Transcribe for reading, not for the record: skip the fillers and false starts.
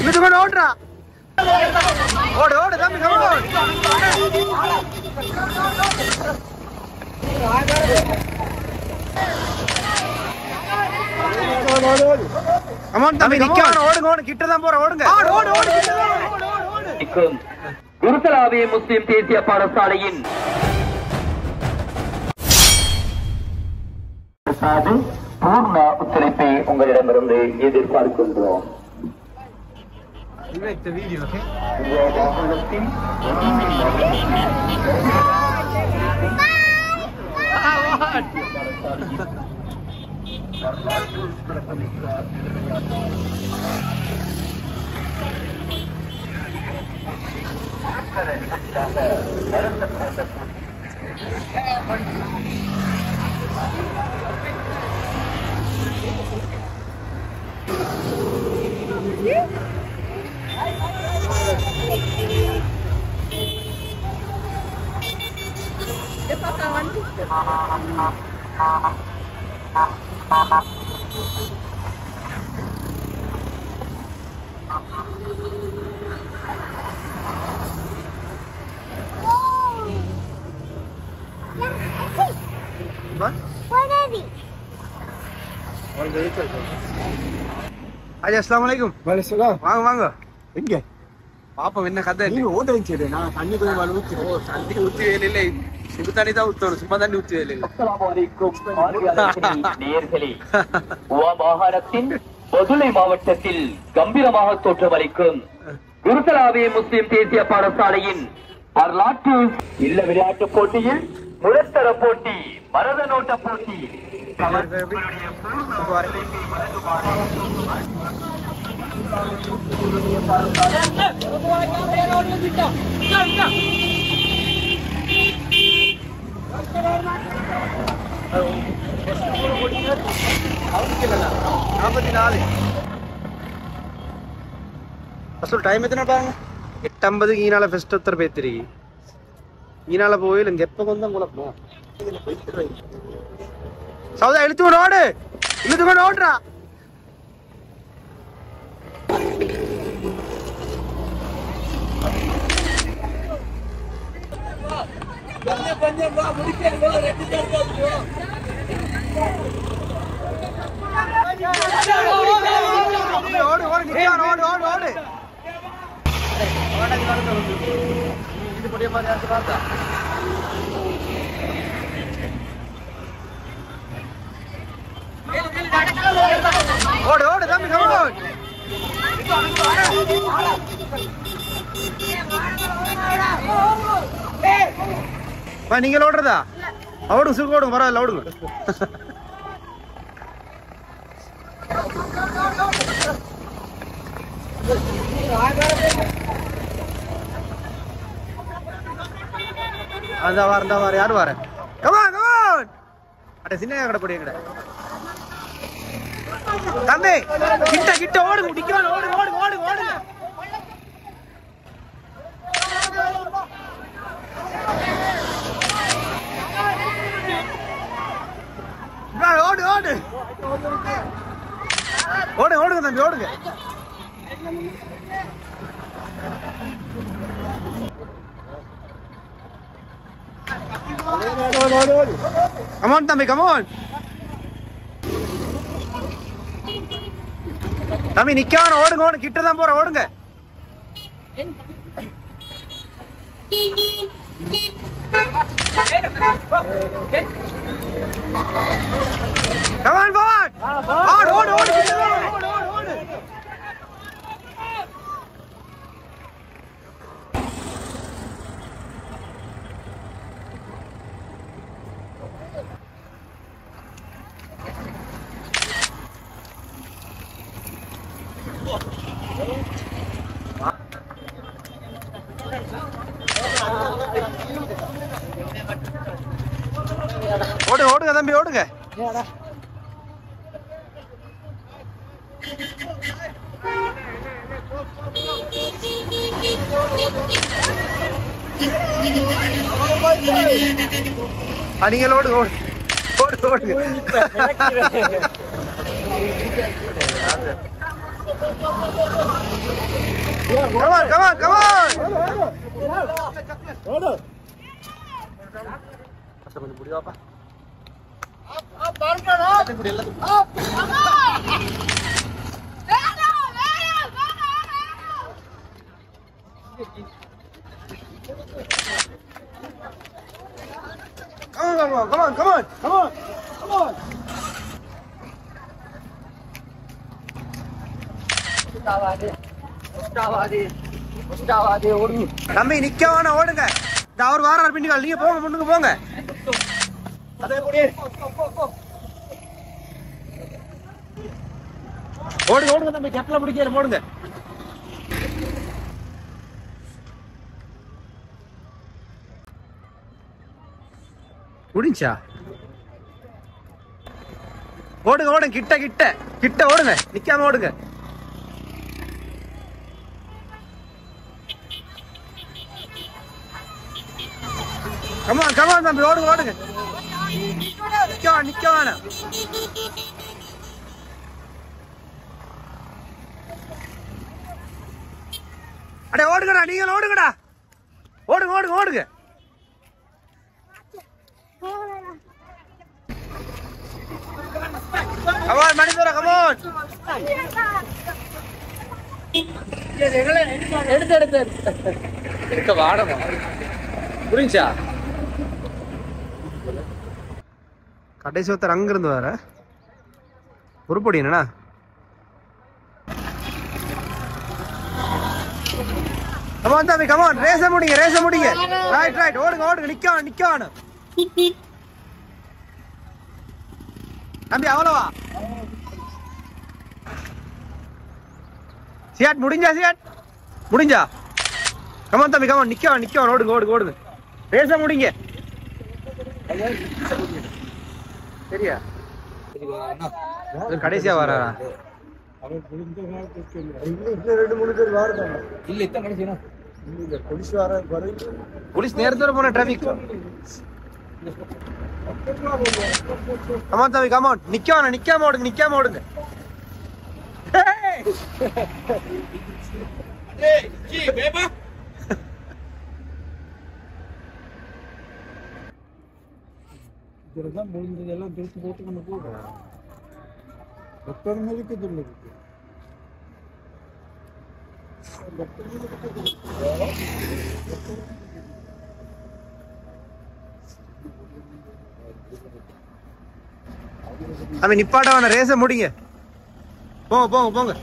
இழுத்துக்கொண்டு ஓடுறா. ஓடு ஓடு தம்பி கமான். கமான் தம்பி நிக்காம ஓடுங்க. ஓடு கிட்ட தான் போற. ஓடுங்க. ஓடு ஓடு கிட்ட தான் ஓடு. குருசலாவி முஸ்லிம் தேசிய பாடசாலையின் பூர்ண ஒத்துழைப்பை உங்களிடமிருந்து எதிர்பார்க்கின்றோம். Aja, assalamualaikum. Waalaikumsalam. வாங்க. எங்க? பாப்போம் என்ன கதை. நீங்க ஓடுறீங்க. நான் தண்ணி கொஞ்சம் வலு ஊத்தி. ஓ, தண்ணி ஊத்தி வேலையில சுடு தண்ணி தான் ஊத்தணும். சும்மா தண்ணி ஊத்தி வேலையில. அஸ்ஸலாமு அலைக்கும் நேயர்களே. மாகாணத்தின் பதுளை மாவட்டத்தில் கம்பீரமாக தோற்றமளிக்கும் குருசலாவி முஸ்லிம் தேசிய பாடசாலையின் வரலாற்று இல்ல விளையாட்டு போட்டியில் முதற்தர போட்டி மரத நோட்ட போட்டி టైం ఎత్తున బాగా 8:50 ఈనాల ఫెస్ట్ వస్తారు పేతిరి ఈనాల పోయి ఇంకెప్ప కొందాం కూడా సౌదా ఇழுத்துಕೊಂಡು ஓடுறா. ஓடு ஓடு நிக்கான் ஓடு ஓடு ஓடு இது முடிய மாதிரி அடுத்து பார்த்தா ஓடு ஓடு தம்பி கமான். நீங்க ஓடுறதா? ஓடுங்க சுருக்கு ஓடுங்க பரவாயில்ல ஓடுங்க. அந்த வார யாரு வார கமான் கமான் அட சின்ன கடை போடி எங்கட தம்பி கிட்ட கிட்ட ஓடுங்க டிக்கான் ஓடுங்க ஓடுங்க ஓடுங்க ஓடுங்க ஓடு ஓடு ஓடுங்க ஓடுங்க தம்பி ஓடுங்க. Come on தம்பி come on. தம்பி நிக்காம ஓடுங்க ஓடுங்க கிட்ட தான் போற ஓடுங்க. Come on forward. ஓடு ஓடு ஓடு கிட்ட தான் ஓடு ஓடு ஓடு. ஓடு ஓடுங்க தம்பி ஓடுங்க. நீங்கள் ஓடு ஓடு ஓடு ஓடுங்க. Come on, come on, come on. கொஞ்சம் முடியாப்பா. Come on, come on, come on, come on, come on. தம்பி நிக்க வேணாம், ஓடுங்க. அவர் வாரார் பின்னிக்கால், நீங்க போங்க, முன்னுக்கு போங்க. ஓடுங்க ஓடுங்க தம்பி, கெப்பல பிடிக்கல, ஓடுங்க. முடிஞ்சா? ஓடுங்க ஓடுங்க, கிட்ட கிட்ட கிட்ட ஓடுங்க, நிக்காம ஓடுங்க. கமான் கமான் தம்பி, ஓடுங்க ஓடுங்க. நிக்க வேணாம். அடே ஓடுங்கடா, நீங்க ஓடுங்கடா, ஓடுங்க ஓடுங்க ஓடுங்க. கமான் மணிதரா, கமான். எடுக்க வாடமா புரிஞ்சா? கடைசி ஒருத்தர் அங்க இருந்து வர உருப்படி என்னடா? கமான் தம்பி, கமான், ரேஸ முடிங்க, ரேஸ முடிங்க. ரைட் ரைட், ஓடுங்க ஓடுங்க, நிக்க வேணும் தம்பி, அவ்வளவா? சியாட் முடிஞ்சா? சியாட் முடிஞ்சா? கமான் தம்பி, கமான், நிக்க வேணும், ஓடுங்க ஓடுங்க ஓடுங்க, ரேஸ முடிங்க. சரியா? கடைசியா வராரா? போலீஸ் நேரத்தோட போன டிராபிக். கமான் தம்பி, கமான், நிக்காம ஓடுங்க. இதெல்லாம் முடிஞ்சதெல்லாம் பிரித்து போட்டு நம்ம போடுறோம். டாக்டர் மேலுக்கு சொல்லுது. அவன் நிப்பாட்ட வேணாம், ரேஸ முடிங்க. போங்க போங்க போங்க.